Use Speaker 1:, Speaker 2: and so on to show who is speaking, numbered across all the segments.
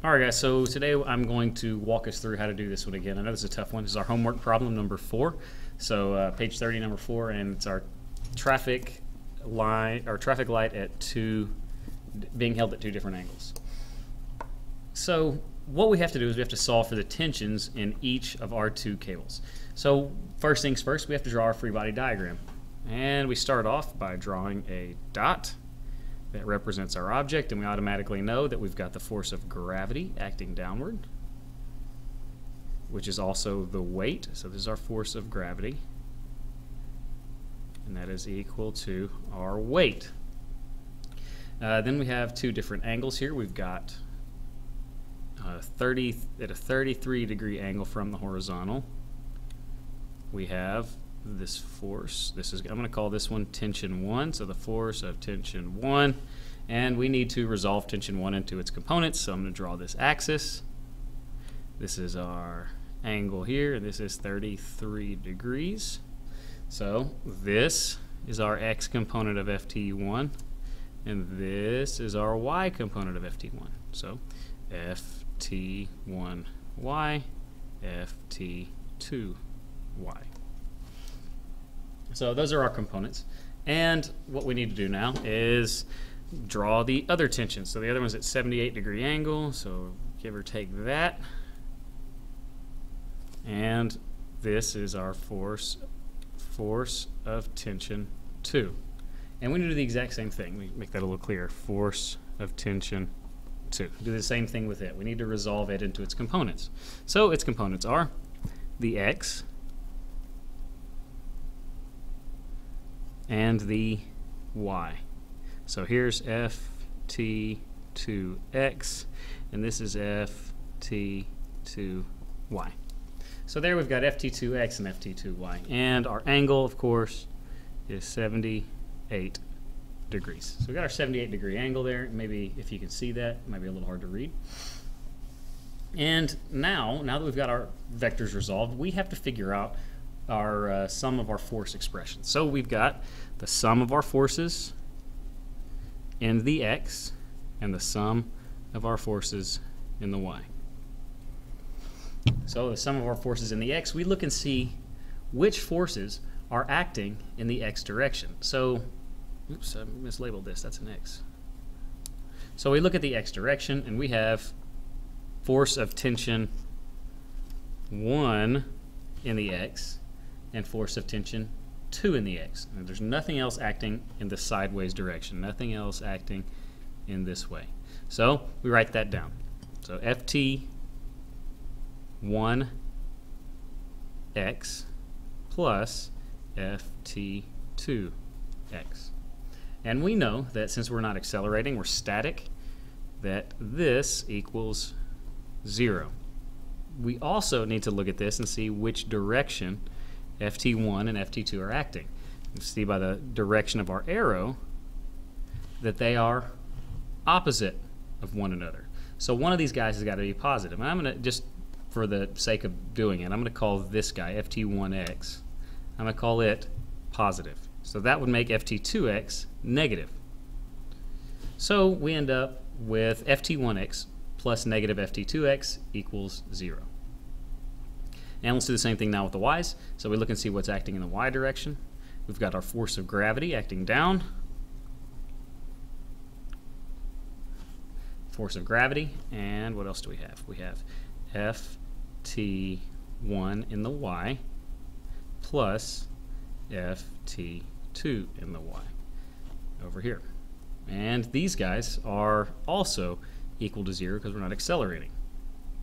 Speaker 1: Alright guys, so today I'm going to walk us through how to do this one again. I know this is a tough one. This is our homework problem number 4. So page 30 number 4, and it's our traffic light at being held at two different angles. So what we have to do is we have to solve for the tensions in each of our two cables. So first things first, we have to draw our free body diagram. And we start off by drawing a dot that represents our object, and we automatically know that we've got the force of gravity acting downward, which is also the weight. So this is our force of gravity, and that is equal to our weight. Then we have two different angles here. We've got at a 33-degree angle from the horizontal. We have this force. I'm going to call this one tension 1, so the force of tension 1, and we need to resolve tension 1 into its components, so I'm going to draw this axis. This is our angle here, and this is 33 degrees. So this is our x component of ft1, and this is our y component of ft1. So ft1y, ft2y. So those are our components, and what we need to do now is draw the other tension. So the other one's at 78-degree angle, so give or take that, and this is our force of tension 2. And we need to do the exact same thing. We make that a little clearer. Force of tension 2. Do the same thing with it. We need to resolve it into its components. So its components are the x and the y. So here's ft2x, and this is ft2y. So there we've got ft2x and ft2y, and our angle, of course, is 78 degrees. So we've got our 78-degree angle there. Maybe if you can see that, it might be a little hard to read. And now that we've got our vectors resolved, we have to figure out our sum of our force expressions. So we've got the sum of our forces in the x and the sum of our forces in the y. So the sum of our forces in the x, we look and see which forces are acting in the x direction. So, oops, I mislabeled this, that's an x. So we look at the x direction, and we have force of tension 1 in the x and force of tension 2 in the x. And there's nothing else acting in the sideways direction, nothing else acting in this way. So we write that down. So ft1x plus ft2x. And we know that since we're not accelerating, we're static, that this equals 0. We also need to look at this and see which direction ft1 and ft2 are acting. You see by the direction of our arrow that they are opposite of one another. So one of these guys has got to be positive. And I'm going to, just for the sake of doing it, I'm going to call this guy ft1x. I'm going to call it positive. So that would make ft2x negative. So we end up with ft1x plus negative ft2x equals 0. And let's do the same thing now with the y's. So we look and see what's acting in the y direction. We've got our force of gravity acting down. Force of gravity, and what else do we have? We have ft1 in the y plus ft2 in the y over here. And these guys are also equal to 0 because we're not accelerating.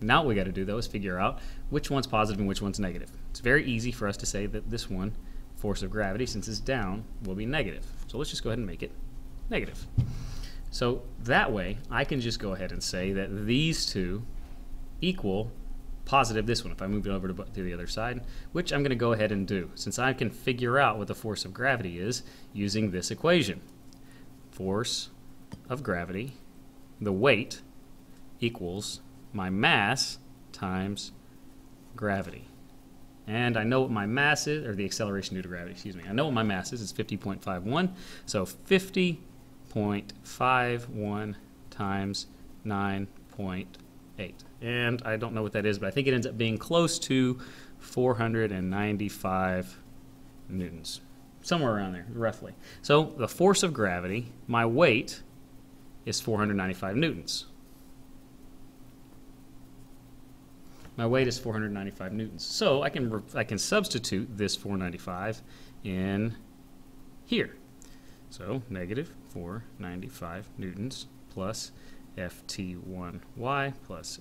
Speaker 1: Now what we got to do, though, is figure out which one's positive and which one's negative. It's very easy for us to say that this one, force of gravity, since it's down, will be negative. So let's just go ahead and make it negative. So that way, I can just go ahead and say that these two equal positive this one, if I move it over to the other side, which I'm going to go ahead and do, since I can figure out what the force of gravity is using this equation. Force of gravity, the weight, equals my mass times gravity. And I know what my mass is, or the acceleration due to gravity, excuse me. I know what my mass is. It's 50.51. So 50.51 times 9.1 And I don't know what that is, but I think it ends up being close to 495 newtons. Somewhere around there, roughly. So the force of gravity, my weight, is 495 newtons. My weight is 495 newtons. So I can substitute this 495 in here. So negative 495 newtons plus Ft1y plus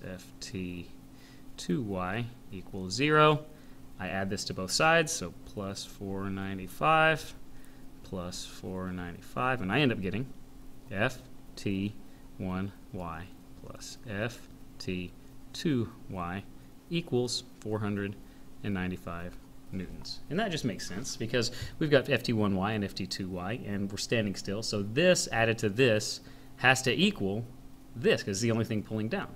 Speaker 1: Ft2y equals 0. I add this to both sides, so plus 495 plus 495, and I end up getting Ft1y plus Ft2y equals 495 newtons. And that just makes sense because we've got Ft1y and Ft2y, and we're standing still, so this added to this has to equal this because it's the only thing pulling down.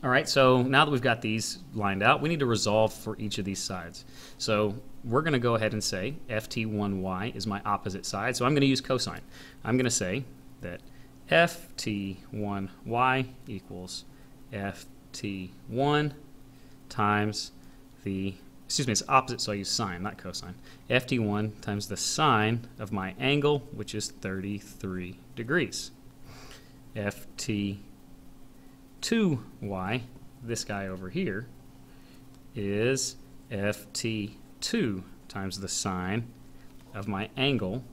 Speaker 1: All right, so now that we've got these lined out, we need to resolve for each of these sides. So we're going to go ahead and say Ft1y is my opposite side, so I'm going to use cosine. I'm going to say that Ft1y equals Ft1 times the, excuse me, it's opposite, so I use sine, not cosine. Ft1 times the sine of my angle, which is 33 degrees. Ft2y, this guy over here, is Ft2 times the sine of my angle,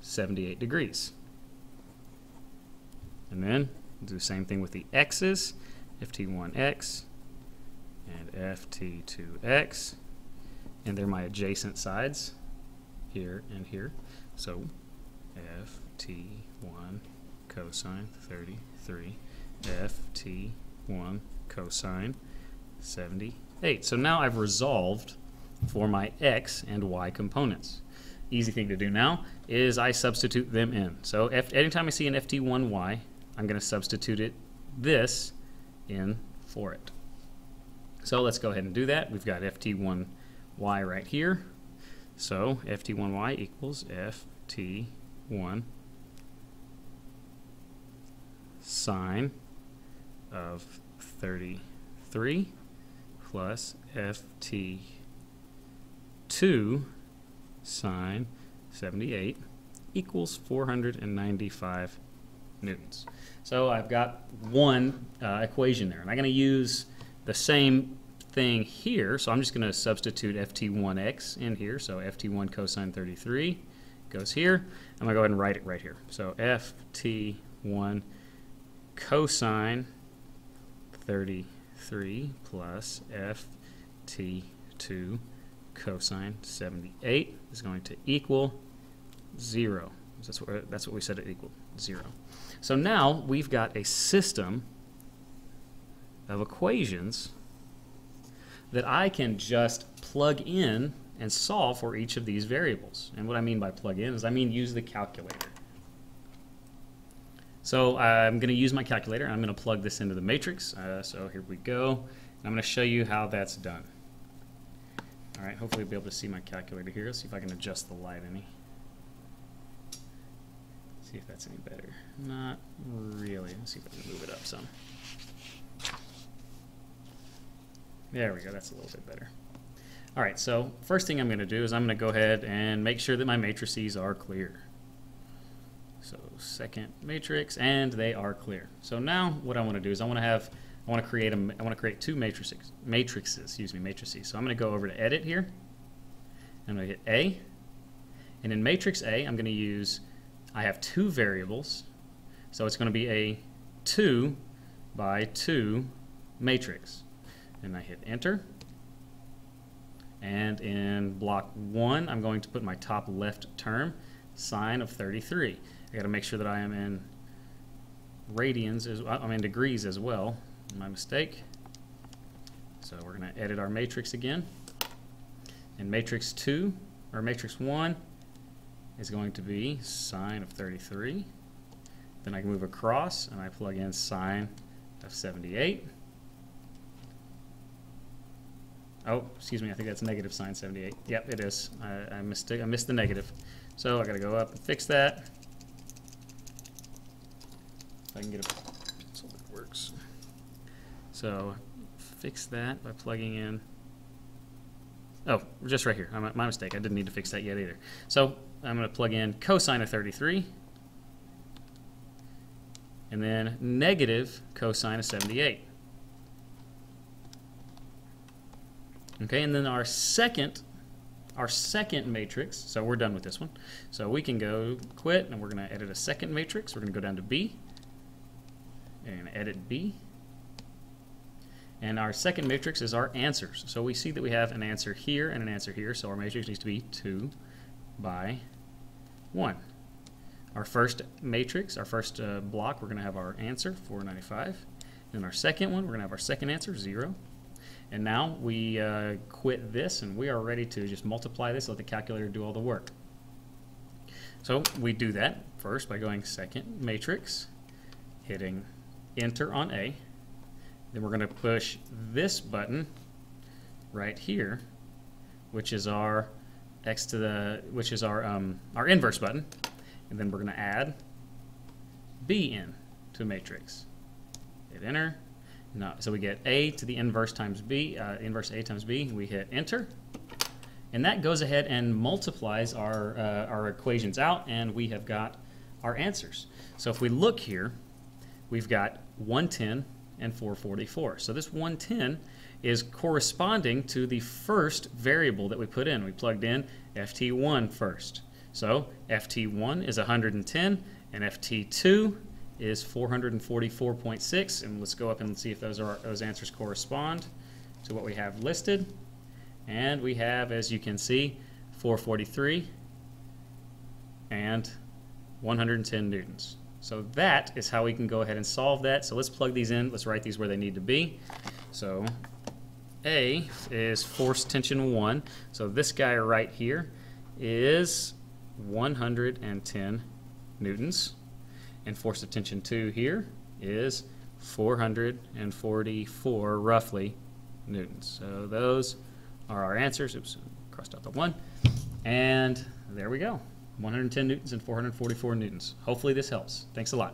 Speaker 1: 78 degrees. And then do the same thing with the x's, Ft1x and Ft2x, and they're my adjacent sides, here and here. So Ft1 cosine 33, Ft1 cosine 78. So now I've resolved for my x and y components. Easy thing to do now is I substitute them in. So anytime I see an Ft1y, I'm going to substitute this in for it. So let's go ahead and do that. We've got Ft1y right here. So Ft1y equals Ft1 sine of 33 plus Ft2 sine 78 equals 495 newtons. So I've got one equation there, and I'm going to use the same thing here, so I'm just going to substitute Ft1x in here. So Ft1 cosine 33 goes here. I'm going to go ahead and write it right here. So Ft1 cosine 33 plus Ft2 cosine 78 is going to equal 0. That's what we said it equaled, 0. So now we've got a system of equations that I can just plug in and solve for each of these variables. And what I mean by plug in is I mean use the calculator. So I'm going to use my calculator and I'm going to plug this into the matrix. So here we go. I'm going to show you how that's done. All right, hopefully you'll be able to see my calculator here. Let's see if I can adjust the light any. See if that's any better. Not really. Let's see if I can move it up some. There we go. That's a little bit better. All right, so first thing I'm going to do is I'm going to go ahead and make sure that my matrices are clear. So second matrix, and they are clear. So now what I want to do is I want to create two matrices. So I'm going to go over to Edit here. I'm going to hit A, and in matrix A, I'm going to use. I have two variables, so it's going to be a 2 by 2 matrix. And I hit enter. And in block 1, I'm going to put my top left term, sine of 33. I got to make sure that I am in radians, I'm in degrees as well. My mistake. So we're going to edit our matrix again. And matrix 2, or matrix 1, is going to be sine of 33. Then I can move across and I plug in sine of 78. Oh, excuse me, I think that's negative sine 78. Yep, it is. I missed the negative. So I gotta go up and fix that. If I can get SolidWorks. So fix that by plugging in. Oh, just right here. My mistake. I didn't need to fix that yet either. So I'm going to plug in cosine of 33, and then negative cosine of 78. Okay, and then our second matrix, so we're done with this one. So we can go quit, and we're going to edit a second matrix. We're going to go down to B, and edit B. And our second matrix is our answers. So we see that we have an answer here and an answer here, so our matrix needs to be 2 by 1. Our first matrix, our first block, we're going to have our answer, 495. And our second one, we're going to have our second answer, 0. And now we quit this, and we are ready to just multiply this, let the calculator do all the work. So we do that first by going second matrix, hitting enter on A. Then we're going to push this button right here, which is our our inverse button, and then we're going to add B in to matrix. Hit enter. No, so we get A to the inverse times B, inverse A times B. We hit enter, and that goes ahead and multiplies our equations out, and we have got our answers. So if we look here, we've got 110 and 444. So this 110 is corresponding to the first variable that we put in. We plugged in FT1 first. So FT1 is 110, and FT2 is 444.6, and let's go up and see if those answers correspond to what we have listed. And we have, as you can see, 443 and 110 newtons. So that is how we can go ahead and solve that. So let's plug these in. Let's write these where they need to be. So A is force tension 1. So this guy right here is 110 newtons. And force of tension 2 here is 444 roughly newtons. So those are our answers. Oops, crossed out the 1. And there we go. 110 newtons and 444 newtons. Hopefully this helps. Thanks a lot.